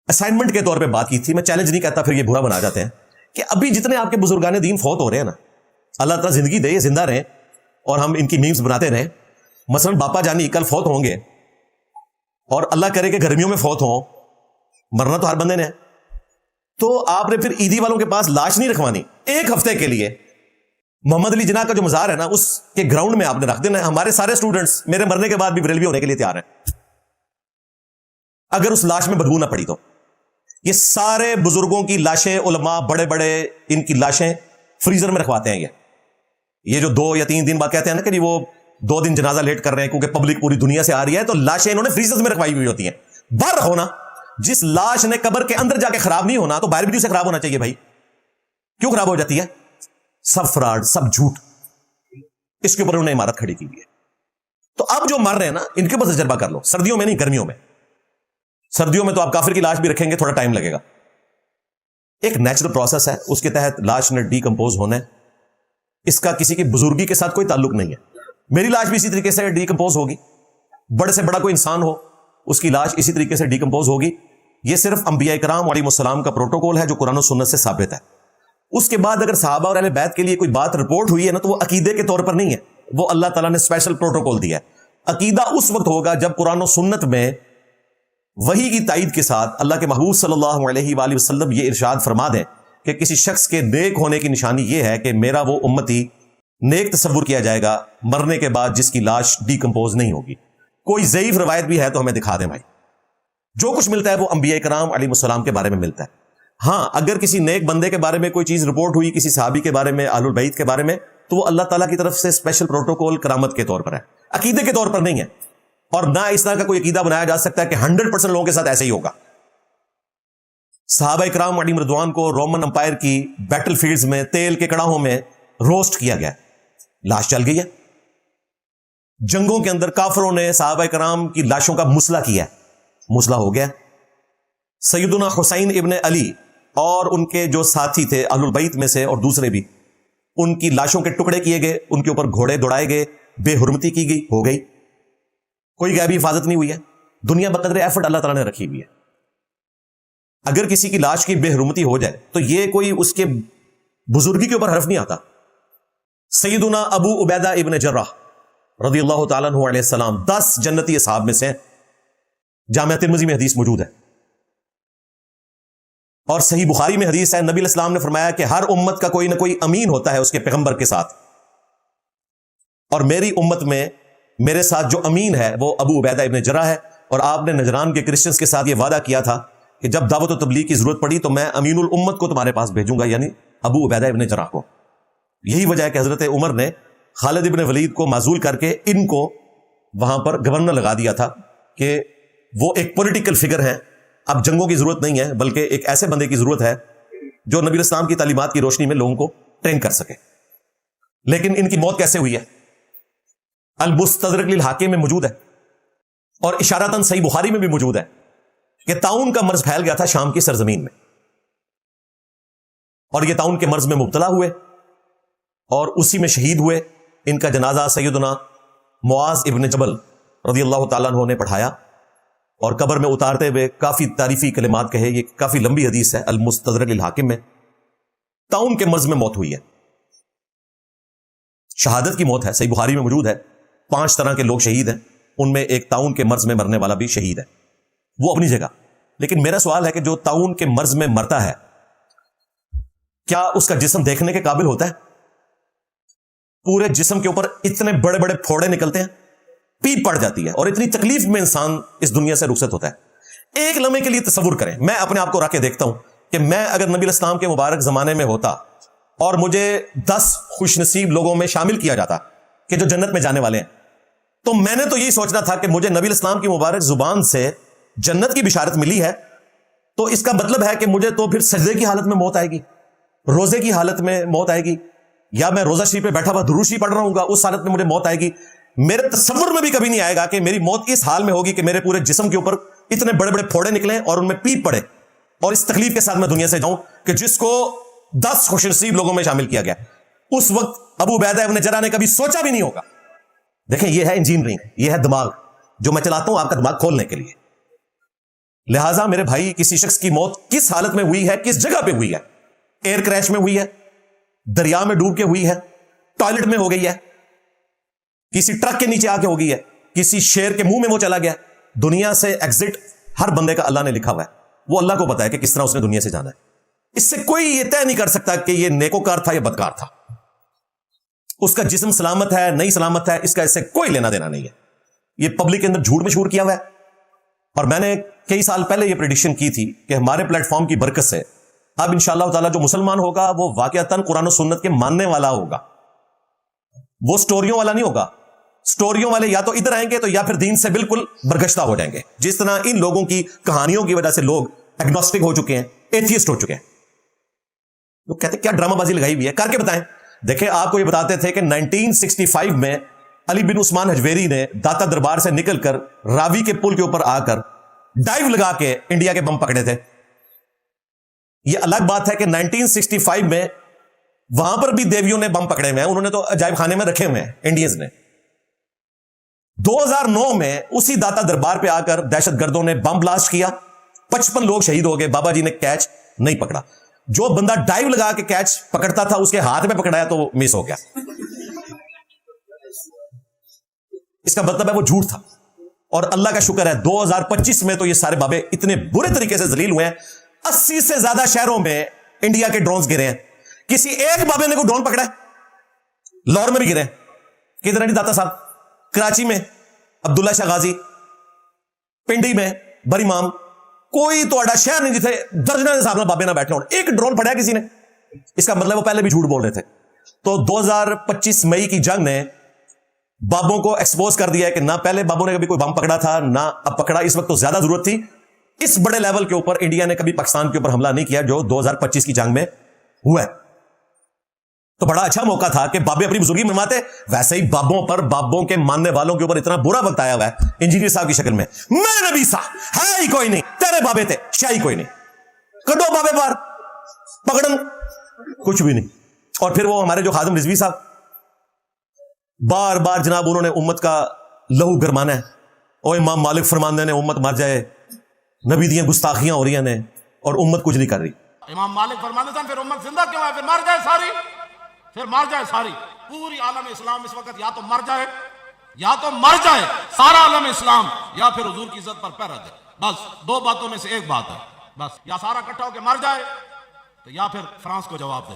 Assignment کے طور پہ بات کی تھی، میں چیلنج نہیں کہتا، پھر یہ برا بنا جاتے ہیں، کہ ابھی جتنے آپ کے بزرگان دین فوت ہو رہے ہیں نا، اللہ تعالیٰ زندگی دے، یہ زندہ رہیں اور ہم ان کی میمز بناتے رہیں. مثلا باپا جانی کل فوت ہوں گے اور اللہ کرے کہ گرمیوں میں فوت ہوں، مرنا تو ہر بندے نے ہے، تو آپ نے پھر عیدی والوں کے پاس لاش نہیں رکھوانی. ایک ہفتے کے لیے محمد علی جناح کا جو مزار ہے نا، اس کے گراؤنڈ میں آپ نے رکھ دینا ہے. ہمارے سارے اسٹوڈنٹس میرے مرنے کے بعد بھی بریلوی ہونے کے لیے تیار ہیں اگر اس لاش میں بدبو نہ پڑی تو. یہ سارے بزرگوں کی لاشیں، علماء بڑے بڑے ان کی لاشیں فریزر میں رکھواتے ہیں. یہ جو 2 یا 3 دن بعد کہتے ہیں نا کہ جی وہ 2 دن جنازہ لیٹ کر رہے ہیں کیونکہ پبلک پوری دنیا سے آ رہی ہے، تو لاشیں انہوں نے فریزر میں رکھوائی ہوئی ہوتی ہیں. باہر رکھو نا. جس لاش نے قبر کے اندر جا کے خراب نہیں ہونا تو باہر بھی سے خراب ہونا چاہیے بھائی. کیوں خراب ہو جاتی ہے؟ سب فراڈ، سب جھوٹ. اس کے اوپر انہوں نے عمارت کھڑی کی ہوئی ہے. تو اب جو مر رہے ہیں نا، ان کے اوپر تجربہ کر لو. سردیوں میں نہیں، گرمیوں میں. سردیوں میں تو آپ کافر کی لاش بھی رکھیں گے، تھوڑا ٹائم لگے گا. ایک نیچرل پروسیس ہے، اس کے تحت لاش نے ڈیکمپوز ہونا ہے. اس کا کسی کی بزرگی کے ساتھ کوئی تعلق نہیں ہے. میری لاش بھی اسی طریقے سے ڈیکمپوز ہوگی. بڑے سے بڑا کوئی انسان ہو، اس کی لاش اسی طریقے سے ڈیکمپوز ہوگی. یہ صرف انبیاء کرام علیہ السلام کا پروٹوکول ہے جو قرآن و سنت سے ثابت ہے. اس کے بعد اگر صحابہ اور اہل بیت کے لیے کوئی بات رپورٹ ہوئی ہے نا، تو وہ عقیدے کے طور پر نہیں ہے، وہ اللہ تعالیٰ نے اسپیشل پروٹوکول دیا ہے. عقیدہ اس وقت ہوگا جب قرآن و سنت میں وحی کی تائید کے ساتھ اللہ کے محبوب صلی اللہ علیہ وآلہ وسلم یہ ارشاد فرما دیں کہ کسی شخص کے نیک ہونے کی نشانی یہ ہے کہ میرا وہ امتی نیک تصور کیا جائے گا مرنے کے بعد جس کی لاش ڈیکمپوز نہیں ہوگی. کوئی ضعیف روایت بھی ہے تو ہمیں دکھا دیں بھائی. جو کچھ ملتا ہے وہ انبیاء کرام علیہ السلام کے بارے میں ملتا ہے. ہاں، اگر کسی نیک بندے کے بارے میں کوئی چیز رپورٹ ہوئی، کسی صحابی کے بارے میں، اہل البیت کے بارے میں، تو وہ اللہ تعالیٰ کی طرف سے اسپیشل پروٹوکول کرامت کے طور پر ہے، عقیدے کے طور پر نہیں ہے. اور نہ اس طرح کا کوئی عقیدہ بنایا جا سکتا ہے کہ 100% لوگوں کے ساتھ ایسے ہی ہوگا. صحابہ کرام علیہم رضوان کو رومن امپائر کی بیٹل فیلڈز میں تیل کے کڑاہوں میں روسٹ کیا گیا، لاش چل گئی ہے. جنگوں کے اندر کافروں نے صحابہ کرام کی لاشوں کا مسئلہ کیا، مسئلہ ہو گیا. سیدنا حسین ابن علی اور ان کے جو ساتھی تھے اہل البیت میں سے اور دوسرے بھی، ان کی لاشوں کے ٹکڑے کیے گئے، ان کے اوپر گھوڑے دوڑائے گئے، بے حرمتی کی گئی، ہو گئی. کوئی غیبی حفاظت نہیں ہوئی ہے. دنیا بقدر ایفرٹ اللہ تعالیٰ نے رکھی ہوئی ہے. اگر کسی کی لاش کی بے حرمتی ہو جائے تو یہ کوئی اس کے بزرگی کے اوپر حرف نہیں آتا. سیدنا ابو عبیدہ ابن جراح رضی اللہ تعالیٰ عنہ علیہ السلام 10 جنتی اصحاب میں سے، جامعہ ترمذی میں حدیث موجود ہے اور صحیح بخاری میں حدیث ہے. نبی علیہ السلام نے فرمایا کہ ہر امت کا کوئی نہ کوئی امین ہوتا ہے اس کے پیغمبر کے ساتھ، اور میری امت میں میرے ساتھ جو امین ہے وہ ابو عبیدہ ابن جراح ہے. اور آپ نے نجران کے کرسچنز کے ساتھ یہ وعدہ کیا تھا کہ جب دعوت و تبلیغ کی ضرورت پڑی تو میں امین الامت کو تمہارے پاس بھیجوں گا، یعنی ابو عبیدہ ابن جراح کو. یہی وجہ ہے کہ حضرت عمر نے خالد ابن ولید کو معزول کر کے ان کو وہاں پر گورنر لگا دیا تھا کہ وہ ایک پولیٹیکل فگر ہیں. اب جنگوں کی ضرورت نہیں ہے، بلکہ ایک ایسے بندے کی ضرورت ہے جو نبی اسلام کی تعلیمات کی روشنی میں لوگوں کو ٹرین کر سکے. لیکن ان کی موت کیسے ہوئی ہے؟ المستدرک للحاکم میں موجود ہے اور اشارتاً صحیح بخاری میں بھی موجود ہے کہ طاعون کا مرض پھیل گیا تھا شام کی سرزمین میں، اور یہ طاعون کے مرض میں مبتلا ہوئے اور اسی میں شہید ہوئے. ان کا جنازہ سیدنا معاذ ابن جبل رضی اللہ تعالیٰ عنہ نے پڑھایا اور قبر میں اتارتے ہوئے کافی تعریفی کلمات کہے. یہ کافی لمبی حدیث ہے المستدرک للحاکم میں. طاعون کے مرض میں موت ہوئی ہے، شہادت کی موت ہے، صحیح بخاری میں موجود ہے. 5 طرح کے لوگ شہید ہیں، ان میں ایک طاعون کے مرض میں مرنے والا بھی شہید ہے، وہ اپنی جگہ. لیکن میرا سوال ہے کہ جو طاعون کے مرض میں مرتا ہے کیا اس کا جسم دیکھنے کے قابل ہوتا ہے؟ پورے جسم کے اوپر اتنے بڑے بڑے پھوڑے نکلتے ہیں، پیپ پڑ جاتی ہے، اور اتنی تکلیف میں انسان اس دنیا سے رخصت ہوتا ہے. ایک لمحے کے لیے تصور کریں، میں اپنے آپ کو رکھ کے دیکھتا ہوں کہ میں اگر نبی الاسلام کے مبارک زمانے میں ہوتا اور مجھے 10 خوش نصیب لوگوں میں شامل کیا جاتا کہ جو جنت میں جانے والے ہیں، تو میں نے تو یہی سوچنا تھا کہ مجھے نبی الاسلام کی مبارک زبان سے جنت کی بشارت ملی ہے، تو اس کا مطلب ہے کہ مجھے تو پھر سجدے کی حالت میں موت آئے گی، روزے کی حالت میں موت آئے گی، یا میں روزہ شریف پہ بیٹھا ہوا درود شریف پڑھ رہا ہوں گا، اس حالت میں مجھے موت آئے گی. میرے تصور میں بھی کبھی نہیں آئے گا کہ میری موت اس حال میں ہوگی کہ میرے پورے جسم کے اوپر اتنے بڑے بڑے پھوڑے نکلیں اور ان میں پیپ پڑے، اور اس تکلیف کے ساتھ میں دنیا سے جاؤں کہ جس کو 10 خوش نصیب لوگوں میں شامل کیا گیا. اس وقت ابو عبیدہ ابن جراح نے کبھی سوچا بھی نہیں ہوگا. دیکھیں، یہ ہے انجینئرنگ، یہ ہے دماغ جو میں چلاتا ہوں آپ کا دماغ کھولنے کے لیے. لہٰذا میرے بھائی کسی شخص کی موت کس حالت میں ہوئی ہے, کس جگہ پہ ہوئی ہے؟ ایئر کریش میں ہوئی ہے, دریا میں ڈوب کے ہوئی ہے, ٹوائلٹ میں ہو گئی ہے, کسی ٹرک کے نیچے آ کے ہو گئی ہے, کسی شیر کے منہ میں وہ چلا گیا. دنیا سے ایگزٹ ہر بندے کا اللہ نے لکھا ہوا ہے, وہ اللہ کو پتا ہے کہ کس طرح اس نے دنیا سے جانا ہے. اس سے کوئی یہ طے نہیں کر سکتا کہ یہ نیکوکار تھا یا بدکار تھا. اس کا جسم سلامت ہے نہیں سلامت ہے, اس کا اس سے کوئی لینا دینا نہیں ہے. یہ پبلک کے اندر جھوٹ مشہور کیا ہوا ہے. اور میں نے کئی سال پہلے یہ پریڈکشن کی تھی کہ ہمارے پلیٹ فارم کی برکت سے اب انشاءاللہ تعالی جو مسلمان ہوگا وہ واقعتاً قرآن و سنت کے ماننے والا ہوگا, وہ سٹوریوں والا نہیں ہوگا. سٹوریوں والے یا تو ادھر آئیں گے تو یا پھر دین سے بالکل برگشتہ ہو جائیں گے, جس طرح ان لوگوں کی کہانیوں کی وجہ سے لوگ ایگنوسٹک ہو چکے ہیں, ایتھیسٹ ہو چکے ہیں. لوگ کہتے ہیں کیا ڈرامہ بازی لگائی ہوئی ہے, کر کے بتائیں. دیکھیں آپ کو یہ بتاتے تھے کہ 1965 میں علی بن عثمان حجویری نے داتا دربار سے نکل کر راوی کے پل کے اوپر آ کر ڈائیو لگا کے انڈیا کے بم پکڑے تھے. یہ الگ بات ہے کہ 1965 میں وہاں پر بھی دیویوں نے بم پکڑے ہوئے ہیں, انہوں نے تو عجائب خانے میں رکھے ہوئے ہیں انڈینز نے. 2009 میں اسی داتا دربار پہ آ کر دہشت گردوں نے بم بلاسٹ کیا, 55 لوگ شہید ہو گئے. بابا جی نے کیچ نہیں پکڑا. جو بندہ ڈائیو لگا کے کیچ پکڑتا تھا اس کے ہاتھ میں پکڑایا تو وہ مس ہو گیا. اس کا مطلب ہے وہ جھوٹ تھا. اور اللہ کا شکر ہے 2025 میں تو یہ سارے بابے اتنے برے طریقے سے ذلیل ہوئے ہیں. 80 سے زیادہ شہروں میں انڈیا کے ڈرونز گرے ہیں. کسی ایک بابے نے کوئی ڈرون پکڑا ہے؟ لاہور میں بھی گرے. کدھر ہے داتا صاحب؟ کراچی میں عبداللہ شاہ غازی, پنڈی میں بریمام, کوئی تو شہر نہیں جتنے درجنوں کے حساب بابے نہ بیٹھے ہوں ایک ڈرون پڑا کسی نے. اس کا مطلب وہ پہلے بھی جھوٹ بول رہے تھے. تو 2025 مئی کی جنگ نے بابوں کو ایکسپوز کر دیا ہے کہ نہ پہلے بابوں نے کبھی کوئی بم پکڑا تھا نہ اب پکڑا. اس وقت تو زیادہ ضرورت تھی. اس بڑے لیول کے اوپر انڈیا نے کبھی پاکستان کے اوپر حملہ نہیں کیا جو 2025 کی جنگ میں ہوا ہے. تو بڑا اچھا موقع تھا کہ بابے اپنی بزرگی منواتے. ویسے ہی بابوں پر, بابوں کے ماننے والوں کے اوپر اتنا برا وقت آیا ہوا ہے انجینئر صاحب کی شکل میں. میں نبی سا ہے ہی کوئی نہیں, تیرے بابے تھے شاہ ہی کوئی نہیں, کڈو بابے پر پکڑن کچھ بھی نہیں. اور پھر وہ ہمارے جو خادم رضوی صاحب بار بار جناب انہوں نے امت کا لہو گرمانا ہے. او امام مالک فرماندے نے امت مر جائے, نبی دیاں گستاخیاں ہو رہی ہیں اور امت کچھ نہیں کر رہی. امام مالک فرماندے تھے پھر امت زندہ کیوں ہے, پھر مر جائے ساری, پھر مر جائے ساری. پوری عالم اسلام اس وقت یا تو مر جائے, یا تو مر جائے سارا عالم اسلام, یا پھر حضور کی عزت پر پہرا دے. بس دو باتوں میں سے ایک بات ہے, بس یا سارا اکٹھا ہو کے مر جائے تو یا پھر فرانس کو جواب دے.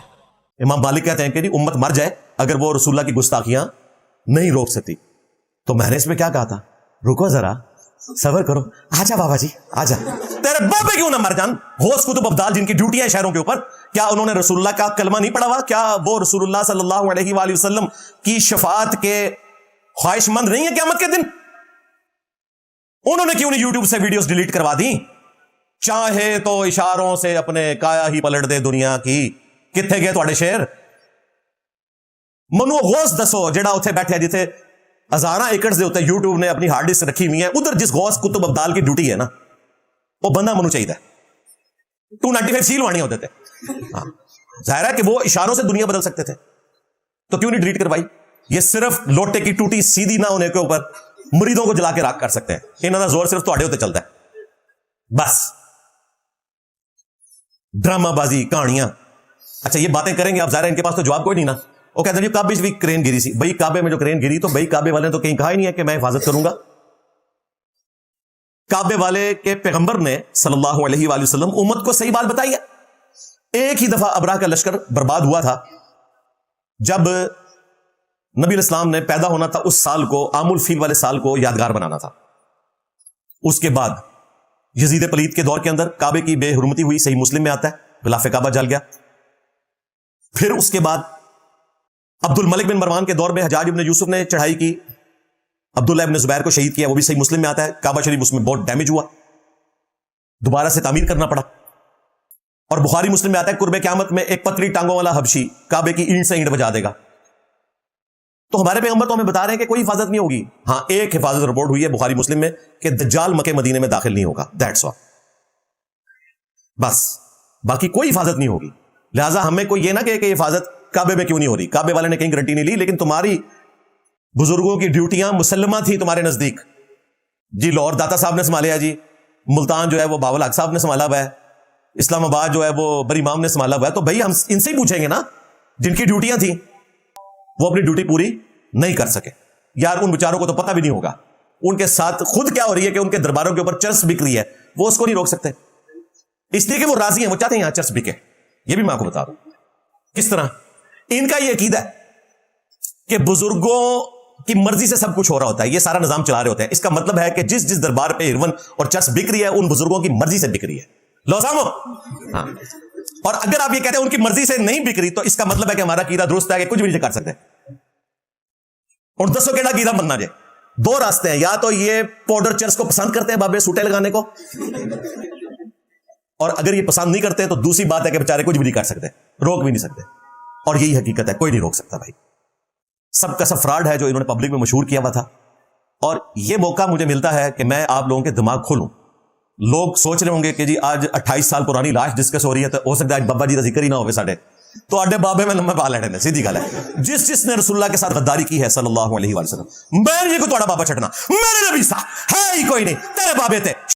امام مالک کہتے ہیں کہ نہیں امت مر جائے اگر وہ رسول اللہ کی گستاخیاں نہیں روک سکتی. تو میں نے اس میں کیا کہا تھا, رکو ذرا صبر کرو, آجا بابا جی آجا. تیرے بابے کیوں نہ مر جان, غوث کتب ابدال جن کی ڈیوٹیاں شہروں کے اوپر, کیا انہوں نے رسول اللہ کا کلمہ نہیں پڑھا ہوا؟ کیا وہ رسول اللہ صلی اللہ علیہ وآلہ وسلم کی شفاعت کے خواہش مند نہیں ہے قیامت کے دن؟ انہوں نے کیوں نہیں یوٹیوب سے ویڈیوز ڈیلیٹ کروا دی؟ چاہے تو اشاروں سے اپنے کایا ہی پلٹ دے دنیا کی. کتنے گئے تھوڑے شیر؟ منو غوث دسو جڑا اتنے بیٹھے جتنے ہزارہ ایکڑ دے ہوتے یوٹیوب نے اپنی ہارڈ ڈسک رکھی ہوئی ہے, ادھر جس غوث کتب ابدال کی ڈیوٹی ہے نا وہ بندہ منو چاہیے 295 سیل وانی ہوتے تھے. ظاہر ہے کہ وہ اشاروں سے دنیا بدل سکتے تھے, تو کیوں نہیں ڈیلیٹ کروائی؟ یہ صرف لوٹے کی ٹوٹی سیدھی نہ ہونے کے اوپر مریدوں کو جلا کے راک کر سکتے ہیں. انہوں کا زور صرف تھوڑے ہوتے چلتا ہے. بس ڈرامہ بازی کہانیاں. اچھا یہ باتیں کریں گے آپ, ظاہر ہے ان کے پاس تو جواب کوئی نہیں نا. وہ کہتے ہیں جی کعبے بھی کرین گری سی. بھائی کعبے میں جو کرین گری تو بھائی کعبے والے نے تو کہیں کہا ہی نہیں ہے کہ میں حفاظت کروں گا. کعبے والے کے پیغمبر نے صلی اللہ علیہ وآلہ وسلم امت کو صحیح بات بتائی ہے. ایک ہی دفعہ ابراہ کا لشکر برباد ہوا تھا جب نبی علیہ السلام نے پیدا ہونا تھا. اس سال کو عام الفیل والے سال کو یادگار بنانا تھا. اس کے بعد یزید پلید کے دور کے اندر کعبے کی بے حرمتی ہوئی, صحیح مسلم میں آتا ہے, غلاف کعبہ جل گیا. پھر اس کے بعد عبد الملک بن مروان کے دور میں حجاج ابن یوسف نے چڑھائی کی, عبداللہ ابن زبیر کو شہید کیا, وہ بھی صحیح مسلم میں آتا ہے. کعبہ شریف اس میں بہت ڈیمیج ہوا, دوبارہ سے تعمیر کرنا پڑا. اور بخاری مسلم میں آتا ہے قرب قیامت میں ایک پتلی ٹانگوں والا حبشی کعبے کی اینٹ سے اینٹ بجا دے گا. تو ہمارے پیغمبر تو ہمیں بتا رہے ہیں کہ کوئی حفاظت نہیں ہوگی. ہاں ایک حفاظت رپورٹ ہوئی ہے بخاری مسلم میں کہ دجال مکہ مدینے میں داخل نہیں ہوگا, دیٹس آل. بس باقی کوئی حفاظت نہیں ہوگی. لہٰذا ہمیں کوئی یہ نہ کہے کہ حفاظت کعبے میں کیوں نہیں ہو رہی. کعبے والے نے کہیں گارنٹی نہیں لی, لیکن تمہاری بزرگوں کی ڈیوٹیاں مسلمہ تھیں تمہارے نزدیک. جی لاہور داتا صاحب نے سنبھالیا, جی ملتان جو ہے وہ باول حق صاحب نے سنبھالا ہوا ہے, اسلام آباد جو ہے وہ بری امام نے سنبھالا ہوا ہے, تو بھائی ہم ان سے ہی پوچھیں گے نا جن کی ڈیوٹیاں تھیں وہ اپنی ڈیوٹی پوری نہیں کر سکے. یار ان بیچاروں کو تو پتہ بھی نہیں ہوگا ان کے ساتھ خود کیا ہو رہی ہے کہ ان کے درباروں کے اوپر چرس بک رہی ہے, وہ اس کو نہیں روک سکتے اس لیے کہ وہ راضی ہیں, وہ چاہتے ہیں یہاں چرس بکے. یہ بھی میں آپ کو بتا دوں کس طرح ان کا یہ عقیدہ ہے کہ بزرگوں کی مرضی سے سب کچھ ہو رہا ہوتا ہے, یہ سارا نظام چلا رہے ہوتے ہیں. اس کا مطلب ہے کہ جس دربار پہ ہرون اور چرس بک رہی ہے ان بزرگوں کی مرضی سے بک رہی ہے. لو سامو ہاں. اور اگر آپ یہ کہتے ہیں ان کی مرضی سے نہیں بک رہی تو اس کا مطلب ہے کہ ہمارا عقیدہ درست ہے کہ کچھ بھی نہیں کر سکتے. اور دسو کیڑا عقیدہ بننا جائے. دو راستے ہیں, یا تو یہ پاؤڈر چرس کو پسند کرتے ہیں بابے سوٹے لگانے کو, اور اگر یہ پسند نہیں کرتے تو دوسری بات ہے کہ بیچارے کچھ بھی نہیں کر سکتے, روک بھی نہیں سکتے. اور یہی حقیقت ہے, کوئی نہیں روک سکتا بھائی. سب کا سب فراڈ ہے جو انہوں نے پبلک میں مشہور کیا ہوا تھا. اور یہ موقع مجھے ملتا ہے کہ میں آپ لوگوں کے دماغ کھولوں. لوگ سوچ رہے ہوں گے کہ جی آج 28 سال پرانی لاش ڈسکس ہو رہی ہے تو ہو سکتا ہے آج بابا جی کا ذکر ہی نہ ہوئے ساڈے, تو آڈے بابے میں لمبے پال لینے. سیدھی گل ہے, جس نے رسول اللہ کے ساتھ غداری کی ہے صلی اللہ علیہ وسلم, میں یہ کو تھوڑا بابا چھٹنا, میرے نبی صاحب ہے ہی کوئی نہیں, تیرے بابے تھے